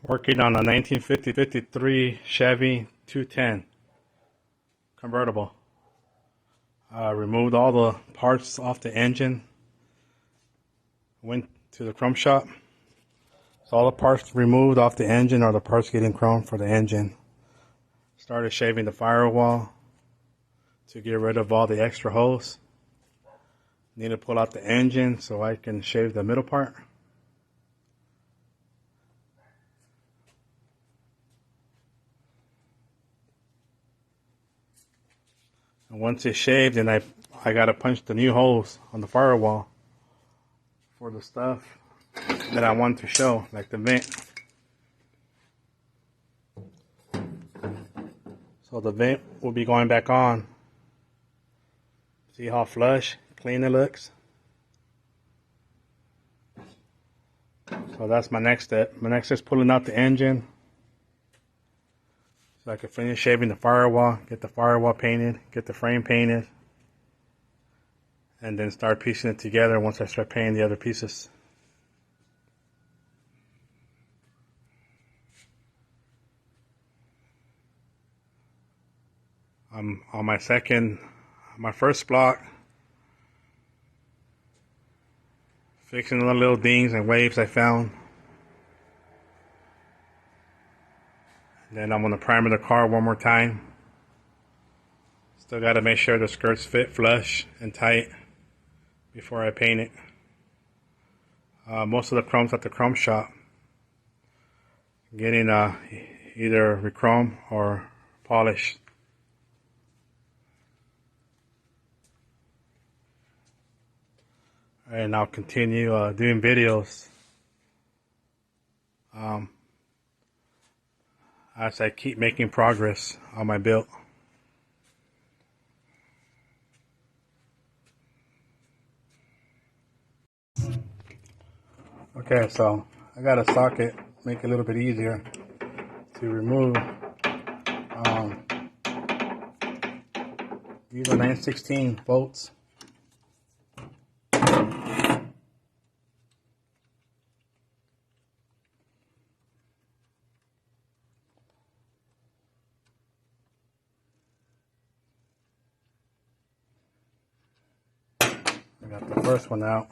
Working on a 1953 Chevy 210 convertible. Removed all the parts off the engine. Went to the chrome shop. So all the parts removed off the engine are the parts getting chrome for the engine. Started shaving the firewall to get rid of all the extra holes. Need to pull out the engine so I can shave the middle part. And once it's shaved, then I gotta punch the new holes on the firewall for the stuff that I want to show, like the vent. So the vent will be going back on. See how flush, clean it looks? So that's my next step. My next step is pulling out the engine so I can finish shaving the firewall, get the firewall painted, get the frame painted, and then start piecing it together once I start painting the other pieces. I'm on my first block, fixing the little dings and waves I found. Then I'm gonna primer the car one more time. Still gotta make sure the skirts fit flush and tight before I paint it. Most of the chrome's at the chrome shop. Getting either rechrome or polish. And I'll continue doing videos as I keep making progress on my build. Okay, so I got a socket, make it a little bit easier to remove. These are 9/16 bolts. I got the first one out.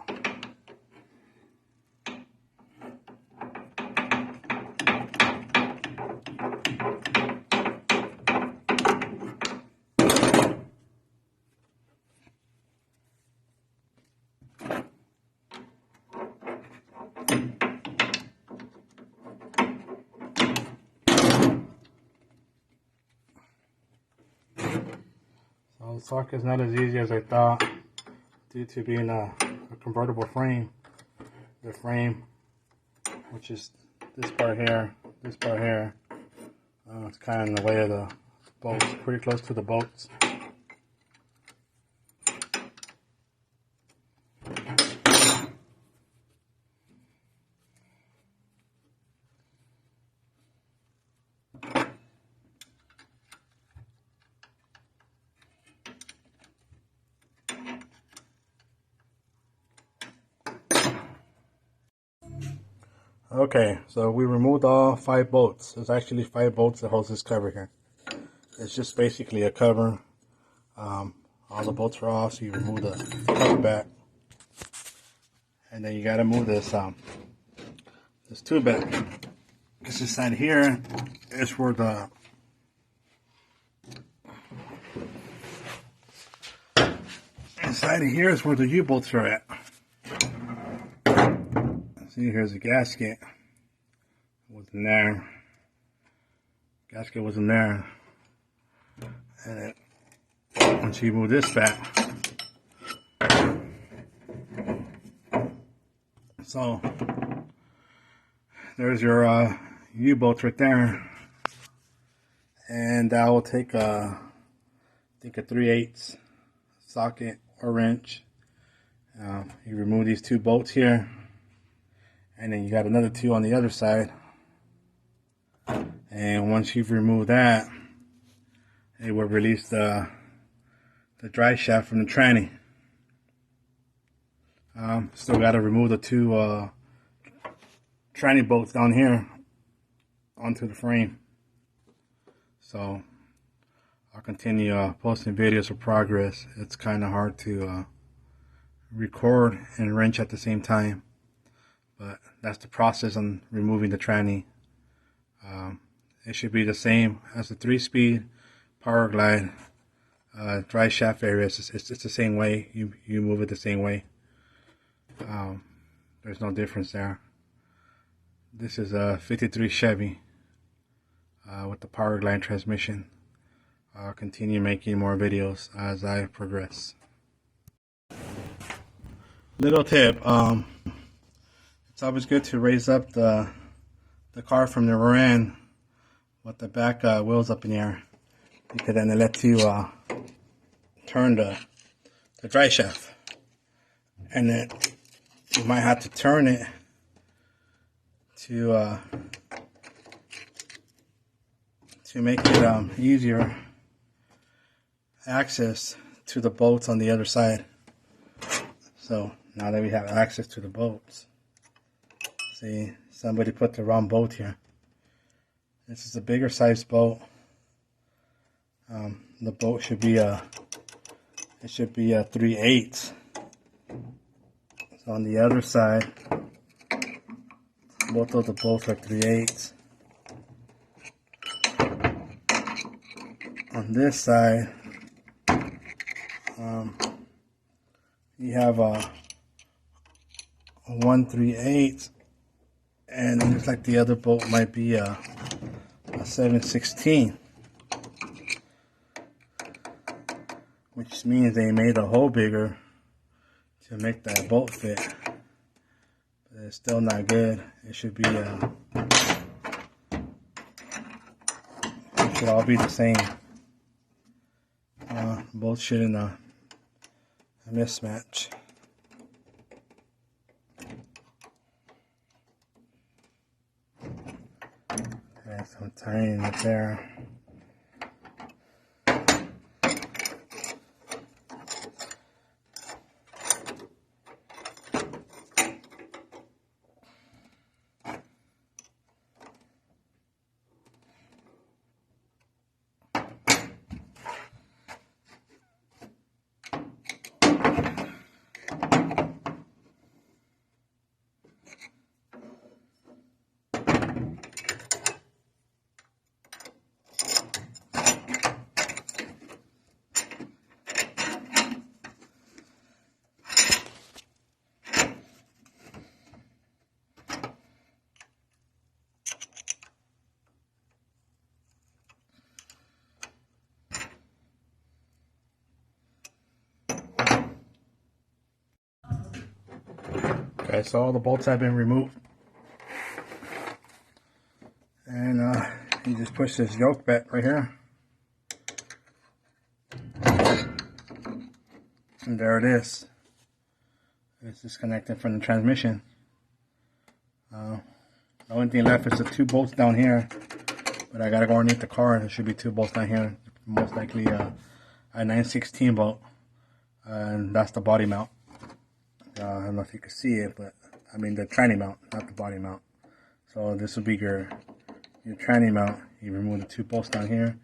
So the socket's not as easy as I thought, due to being a convertible frame. The frame, which is this part here, it's kind of in the way of the bolts, pretty close to the bolts. Okay, so we removed all 5 bolts. There's actually 5 bolts that holds this cover here. It's just basically a cover. All the bolts are off, so you remove the cover back, and then you got to move this tube back. Because this side here is where the inside of here is where the U-bolts are at. See, here's a gasket. Wasn't there. Gasket wasn't there. And once you move this back, so there's your U-bolts right there, and that will take I think a 3/8 socket or wrench. You remove these 2 bolts here. And then you got another 2 on the other side. And once you've removed that, it will release the drive shaft from the tranny. Still got to remove the 2 tranny bolts down here onto the frame. So I'll continue posting videos of progress. It's kind of hard to record and wrench at the same time, but that's the process on removing the tranny. It should be the same as the 3-speed Power Glide dry shaft area. It's the same way. You move it the same way. There's no difference there. This is a 53 Chevy with the Power Glide transmission. I'll continue making more videos as I progress. Little tip, it's always good to raise up the car from the rear end with the back wheels up in the air, because then it lets you turn the dry shaft, and then you might have to turn it to make it easier access to the bolts on the other side. So now that we have access to the bolts, see, somebody put the wrong bolt here. This is a bigger size bolt. The bolt should be a 3/8. So on the other side, both of the bolts are 3/8. On this side, you have a 1/3/8, and it looks like the other bolt might be a 7/16, which means they made the hole bigger to make that bolt fit, but it's still not good. It should be it should all be the same. Both shouldn't a mismatch. Okay, so I'm tying it there. Okay, so all the bolts have been removed, and you just push this yoke back right here, and there it is. It's disconnected from the transmission. The only thing left is the 2 bolts down here, but I gotta go underneath the car. There should be 2 bolts down here, most likely a 9/16 bolt, and that's the body mount. I don't know if you can see it, but I mean the tranny mount, not the body mount. So this will be your tranny mount. You remove the 2 bolts down here,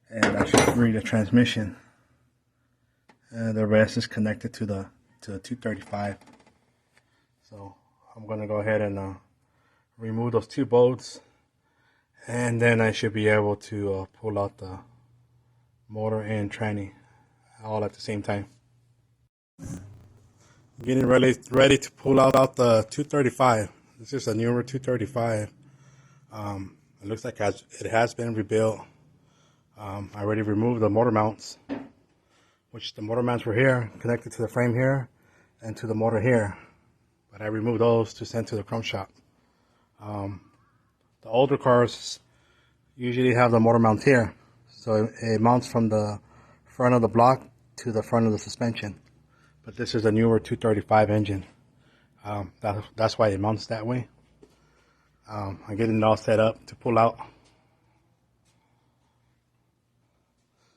and that should free the transmission. And the rest is connected to the 235. So I'm gonna go ahead and remove those 2 bolts, and then I should be able to pull out the motor and tranny all at the same time. Getting ready to pull out the 235. This is a newer 235. It looks like it has been rebuilt. I already removed the motor mounts, which the motor mounts were here, connected to the frame here and to the motor here. But I removed those to send to the chrome shop. The older cars usually have the motor mount here, so it mounts from the front of the block to the front of the suspension. But this is a newer 235 engine. That's why it mounts that way. I'm getting it all set up to pull out.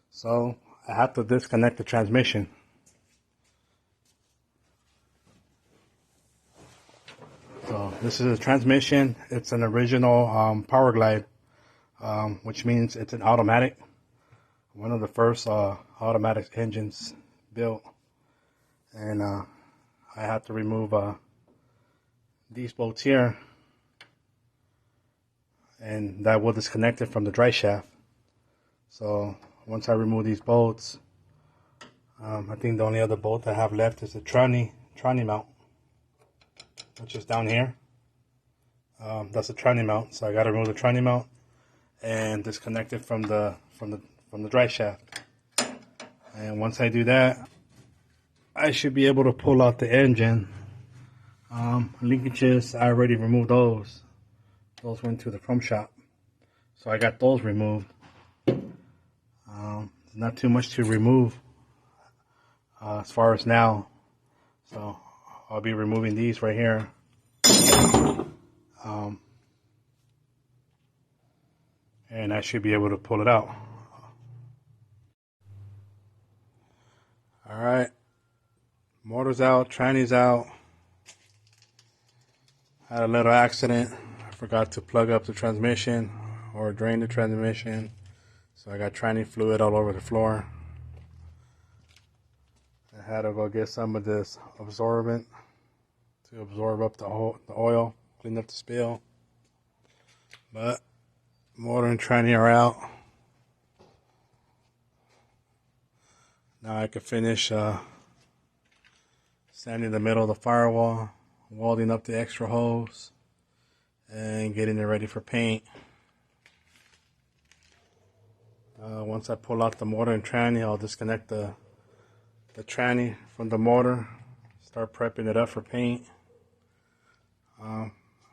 So I have to disconnect the transmission. So this is a transmission. It's an original Power Glide which means it's an automatic. One of the first automatic engines built. And I had to remove these bolts here, and that will disconnect it from the drive shaft. So once I remove these bolts, I think the only other bolt I have left is the tranny mount, which is down here. That's a tranny mount, so I got to remove the tranny mount and disconnect it from the drive shaft. And once I do that, I should be able to pull out the engine. Linkages, I already removed those. Those went to the chrome shop, so I got those removed. Not too much to remove as far as now, so I'll be removing these right here. And I should be able to pull it out. Alright, motor's out, tranny's out. Had a little accident. I forgot to plug up the transmission or drain the transmission, so I got tranny fluid all over the floor. I had to go get some of this absorbent to absorb up the oil, clean up the spill. But motor and tranny are out. Now I can finish sanding the middle of the firewall, welding up the extra holes, and getting it ready for paint. Once I pull out the motor and tranny, I'll disconnect the tranny from the motor, start prepping it up for paint.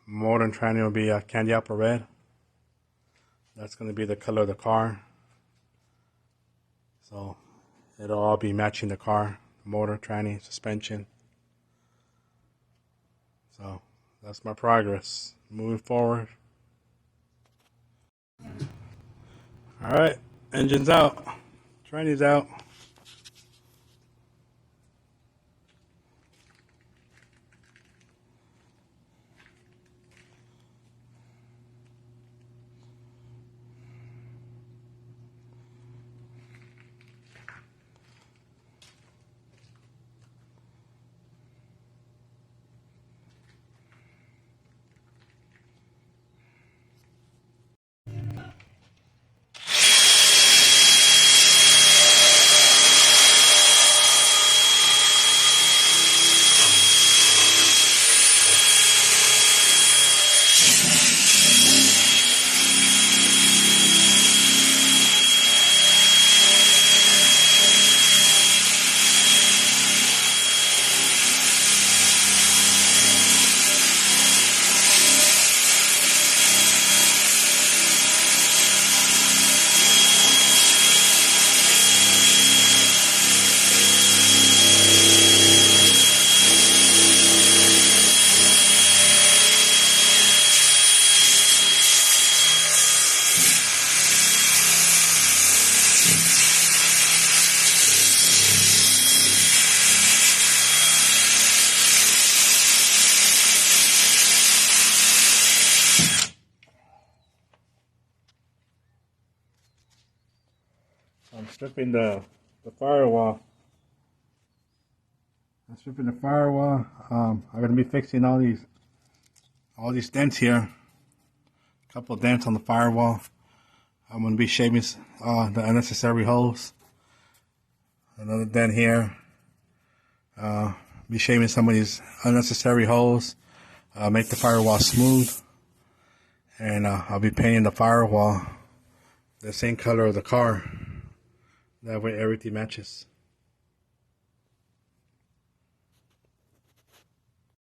Motor and tranny will be candy apple red. That's going to be the color of the car. So it'll all be matching the car, motor, tranny, suspension. So that's my progress. Moving forward. Alright, engine's out. Tranny's out. I'm stripping the firewall. I'm stripping the firewall. I'm gonna be fixing all these dents here. A couple of dents on the firewall. I'm gonna be shaving the unnecessary holes. Another dent here. Be shaving some of these unnecessary holes. Make the firewall smooth. And I'll be painting the firewall the same color of the car. That way everything matches.